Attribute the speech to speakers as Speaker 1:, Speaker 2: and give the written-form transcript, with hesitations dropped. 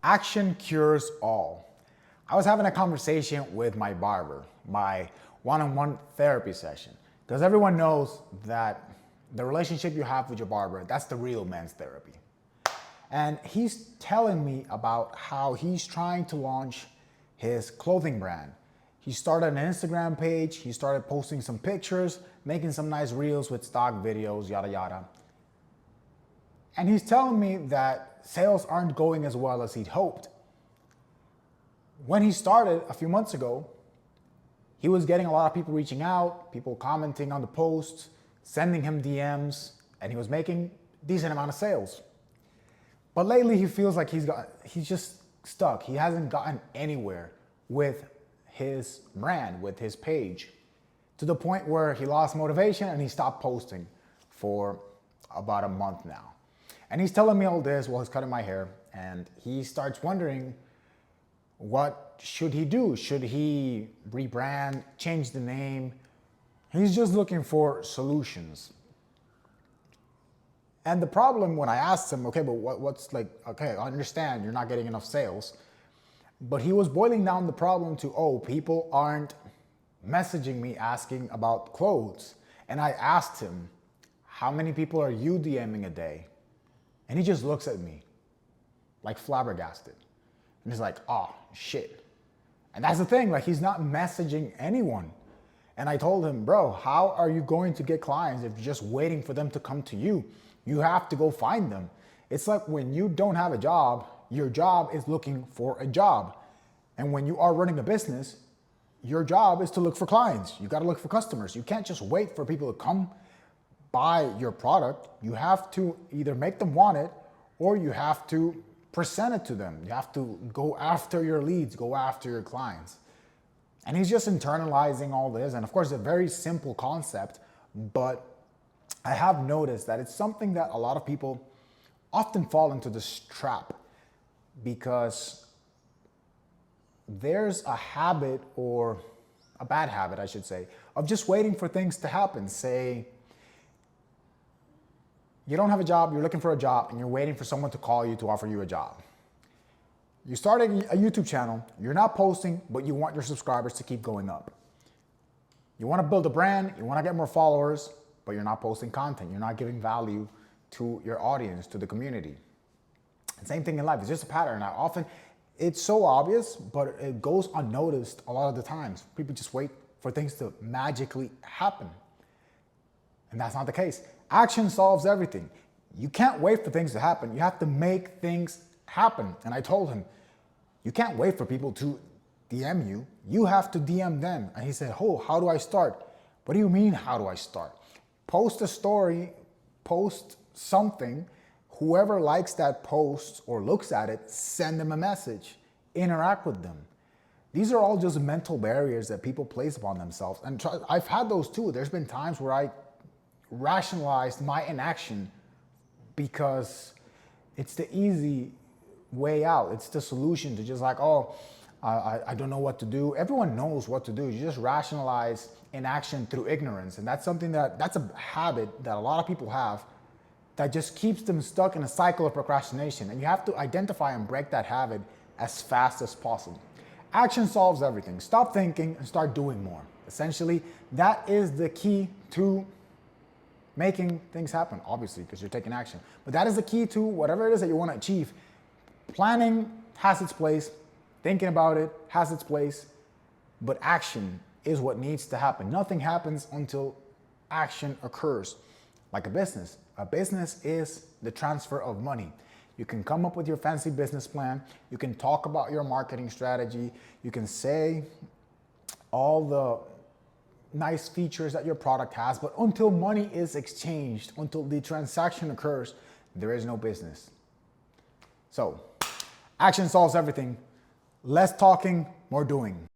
Speaker 1: Action cures all. I was having a conversation with my barber, my one-on-one therapy session, because everyone knows that the relationship you have with your barber, that's the real men's therapy. And he's telling me about how he's trying to launch his clothing brand. He started an Instagram page, he started posting some pictures, making some nice reels with stock videos, yada yada. And he's telling me that sales aren't going as well as he'd hoped. When he started a few months ago, he was getting a lot of people reaching out, people commenting on the posts, sending him DMs, and he was making a decent amount of sales. But lately he feels like he's just stuck. He hasn't gotten anywhere with his brand, with his page, to the point where he lost motivation and he stopped posting for about a month now. And he's telling me all this while he's cutting my hair, and he starts wondering, what should he do? Should he rebrand, change the name? He's just looking for solutions. And the problem, when I asked him, okay, but okay, I understand you're not getting enough sales, but he was boiling down the problem to, people aren't messaging me asking about clothes. And I asked him, how many people are you DMing a day? And he just looks at me like flabbergasted. And he's like, oh, shit. And that's the thing, like, he's not messaging anyone. And I told him, bro, how are you going to get clients if you're just waiting for them to come to you? You have to go find them. It's like when you don't have a job, your job is looking for a job. And when you are running a business, your job is to look for clients. You gotta look for customers. You can't just wait for people to come buy your product. You have to either make them want it, or you have to present it to them. You have to go after your leads, go after your clients. And he's just internalizing all this. And of course, it's a very simple concept, but I have noticed that it's something that a lot of people often fall into this trap, because there's a habit, or a bad habit, I should say, of just waiting for things to happen. Say, you don't have a job, you're looking for a job, and you're waiting for someone to call you to offer you a job. You started a YouTube channel, you're not posting, but you want your subscribers to keep going up. You want to build a brand, you want to get more followers, but you're not posting content. You're not giving value to your audience, to the community. And same thing in life, it's just a pattern. Now, often it's so obvious, but it goes unnoticed a lot of the times. People just wait for things to magically happen. And that's not the case. Action solves everything. You can't wait for things to happen. You have to make things happen. And I told him, you can't wait for people to DM you. You have to DM them. And he said, how do I start? What do you mean, how do I start? Post a story, post something. Whoever likes that post or looks at it, send them a message, interact with them. These are all just mental barriers that people place upon themselves. And I've had those too. There's been times where I rationalized my inaction because it's the easy way out. It's the solution to just like, I don't know what to do. Everyone knows what to do. You just rationalize inaction through ignorance. And that's something that's a habit that a lot of people have that just keeps them stuck in a cycle of procrastination. And you have to identify and break that habit as fast as possible. Action solves everything. Stop thinking and start doing more. Essentially, that is the key to making things happen, obviously, because you're taking action. But that is the key to whatever it is that you want to achieve. Planning has its place. Thinking about it has its place. But action is what needs to happen. Nothing happens until action occurs. Like a business. A business is the transfer of money. You can come up with your fancy business plan. You can talk about your marketing strategy. You can say all the nice features that your product has, but until money is exchanged, until the transaction occurs, there is no business. So, action solves everything. Less talking, more doing.